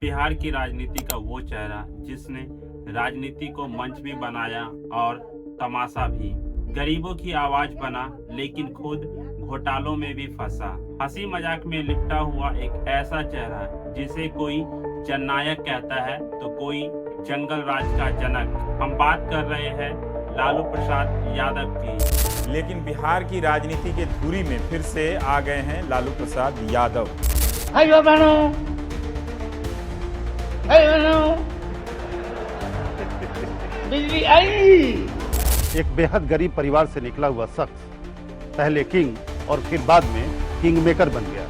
बिहार की राजनीति का वो चेहरा जिसने राजनीति को मंच भी बनाया और तमाशा भी। गरीबों की आवाज बना लेकिन खुद घोटालों में भी फंसा। हंसी मजाक में लिपटा हुआ एक ऐसा चेहरा जिसे कोई जननायक कहता है तो कोई जंगल राज का जनक। हम बात कर रहे हैं लालू प्रसाद यादव की। लेकिन बिहार की राजनीति के धुरी में फिर से आ गए हैं लालू प्रसाद यादव। हेलो बहनों, बिजली आई। एक बेहद गरीब परिवार से निकला हुआ शख्स पहले किंग और फिर बाद में किंग मेकर बन गया।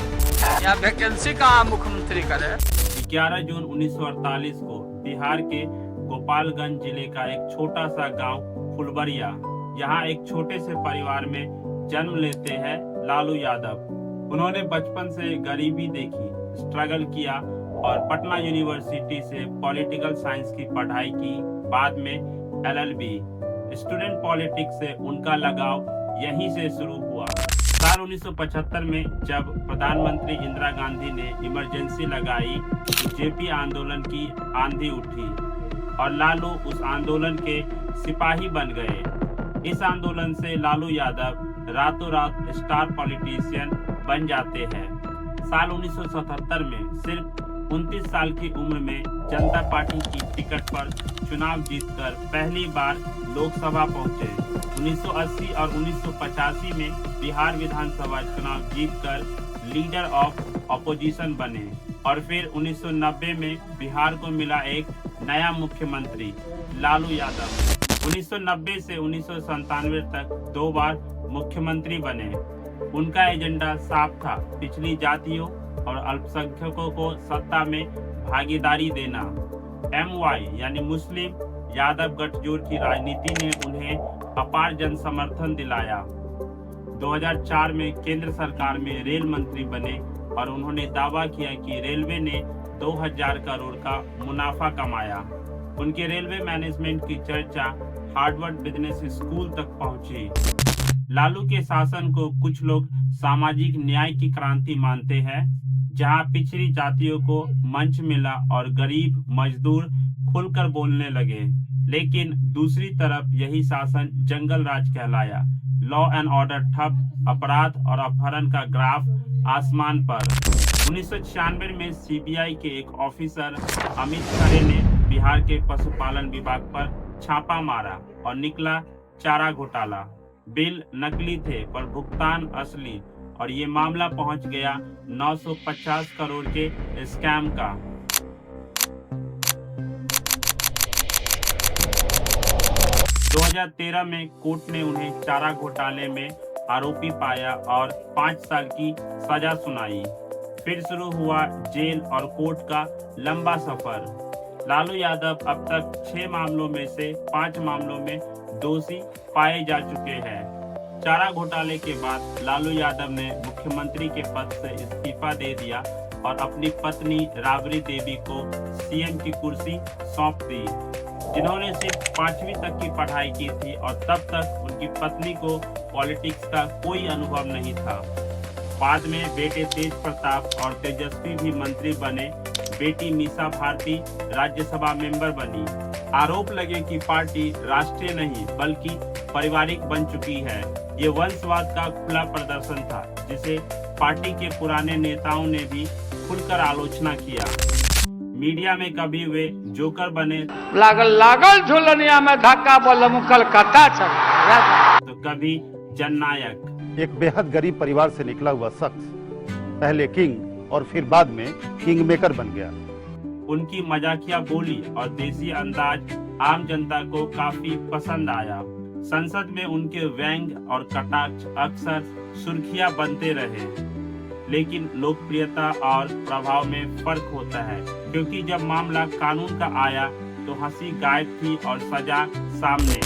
यहाँ वैकेंसी कहाँ मुख्यमंत्री करे। 11 जून 1948 को बिहार के गोपालगंज जिले का एक छोटा सा गांव फुलबरिया, यहाँ एक छोटे से परिवार में जन्म लेते हैं लालू यादव। उन्होंने बचपन से गरीबी देखी, स्ट्रगल किया और पटना यूनिवर्सिटी से पॉलिटिकल साइंस की पढ़ाई की। बाद में LLB। स्टूडेंट पॉलिटिक्स से उनका लगाव यहीं से शुरू हुआ। साल 1975 में जब प्रधानमंत्री इंदिरा गांधी ने इमरजेंसी लगाई तो जेपी आंदोलन की आंधी उठी और लालू उस आंदोलन के सिपाही बन गए। इस आंदोलन से लालू यादव रातों रात स्टार पॉलिटिशियन बन जाते हैं। साल 1977 में सिर्फ 29 साल की उम्र में जनता पार्टी की टिकट पर चुनाव जीतकर पहली बार लोकसभा पहुंचे। 1980 और 1985 में बिहार विधानसभा चुनाव जीतकर लीडर ऑफ ऑपोजिशन बने और फिर 1990 में बिहार को मिला एक नया मुख्यमंत्री लालू यादव। 1990 से 1997 तक 2 बार मुख्यमंत्री बने। उनका एजेंडा साफ था, पिछड़ी जातियों और अल्पसंख्यकों को सत्ता में भागीदारी देना। MY यानी मुस्लिम यादव गठजोड़ की राजनीति ने उन्हें अपार जन समर्थन दिलाया। 2004 में केंद्र सरकार में रेल मंत्री बने और उन्होंने दावा किया कि रेलवे ने 2000 करोड़ का मुनाफा कमाया। उनके रेलवे मैनेजमेंट की चर्चा हार्वर्ड बिजनेस स्कूल तक पहुंची। लालू के शासन को कुछ लोग सामाजिक न्याय की क्रांति मानते हैं, जहां पिछड़ी जातियों को मंच मिला और गरीब मजदूर खुलकर बोलने लगे। लेकिन दूसरी तरफ यही शासन जंगल राज कहलाया। लॉ एंड ऑर्डर ठप, अपराध और अपहरण का ग्राफ आसमान पर। 1996 में CBI के एक ऑफिसर अमित खरे ने बिहार के पशुपालन विभाग पर छापा मारा और निकला चारा घोटाला। बिल नकली थे पर भुगतान असली और ये मामला पहुंच गया 950 करोड़ के स्कैम का। 2013 में कोर्ट ने उन्हें चारा घोटाले में आरोपी पाया और 5 साल की सजा सुनाई। फिर शुरू हुआ जेल और कोर्ट का लंबा सफर। लालू यादव अब तक 6 मामलों में से 5 मामलों में दोषी पाए जा चुके हैं। चारा घोटाले के बाद लालू यादव ने मुख्यमंत्री के पद से इस्तीफा दे दिया और अपनी पत्नी राबड़ी देवी को CM की कुर्सी सौंप दी, जिन्होंने सिर्फ 5वीं तक की पढ़ाई की थी और तब तक उनकी पत्नी को पॉलिटिक्स का कोई अनुभव नहीं था। बाद में बेटे तेज प्रताप और तेजस्वी भी मंत्री बने। बेटी मीसा भारती राज्यसभा मेंबर बनी। आरोप लगे कि पार्टी राष्ट्रीय नहीं बल्कि पारिवारिक बन चुकी है। ये वंशवाद का खुला प्रदर्शन था, जिसे पार्टी के पुराने नेताओं ने भी खुलकर आलोचना किया। मीडिया में कभी वे जोकर बने लागल झुलनिया में धक्का बोल कलकत्ता चल, तो कभी जननायक। एक बेहद गरीब परिवार से निकला हुआ शख्स पहले किंग और फिर बाद में किंग मेकर बन गया। उनकी मजाकिया बोली और देसी अंदाज आम जनता को काफी पसंद आया। संसद में उनके व्यंग और कटाक्ष अक्सर सुर्खियां बनते रहे। लेकिन लोकप्रियता और प्रभाव में फर्क होता है, क्योंकि जब मामला कानून का आया तो हंसी गायब थी और सजा सामने।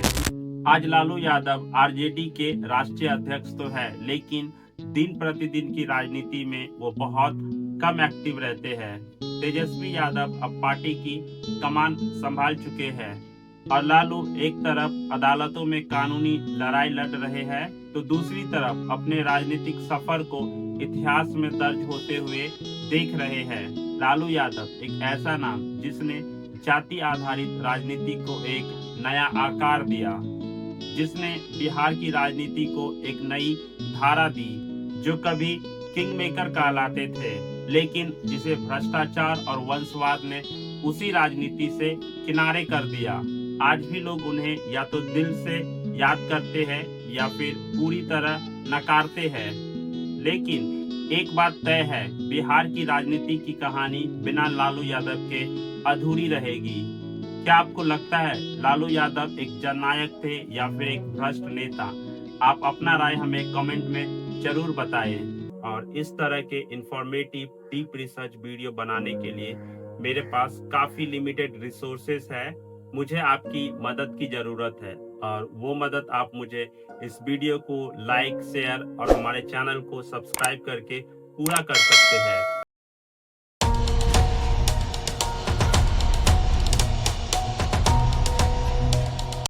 आज लालू यादव RJD के राष्ट्रीय अध्यक्ष तो है, लेकिन दिन प्रतिदिन की राजनीति में वो बहुत कम एक्टिव रहते हैं। तेजस्वी यादव अब पार्टी की कमान संभाल चुके हैं और लालू एक तरफ अदालतों में कानूनी लड़ाई लड़ रहे हैं तो दूसरी तरफ अपने राजनीतिक सफर को इतिहास में दर्ज होते हुए देख रहे हैं। लालू यादव एक ऐसा नाम जिसने जाति आधारित राजनीति को एक नया आकार दिया, जिसने बिहार की राजनीति को एक नई धारा दी, जो कभी किंग मेकर कहलाते थे, लेकिन जिसे भ्रष्टाचार और वंशवाद ने उसी राजनीति से किनारे कर दिया। आज भी लोग उन्हें या तो दिल से याद करते हैं या फिर पूरी तरह नकारते हैं। लेकिन एक बात तय है, बिहार की राजनीति की कहानी बिना लालू यादव के अधूरी रहेगी। क्या आपको लगता है लालू यादव एक जननायक थे या फिर एक भ्रष्ट नेता? आप अपना राय हमें कमेंट में जरूर बताएं। और इस तरह के इंफॉर्मेटिव डीप रिसर्च वीडियो बनाने के लिए मेरे पास काफी लिमिटेड रिसोर्सेस है। मुझे आपकी मदद की जरूरत है और वो मदद आप मुझे इस वीडियो को लाइक, शेयर और हमारे चैनल को सब्सक्राइब करके पूरा कर सकते हैं।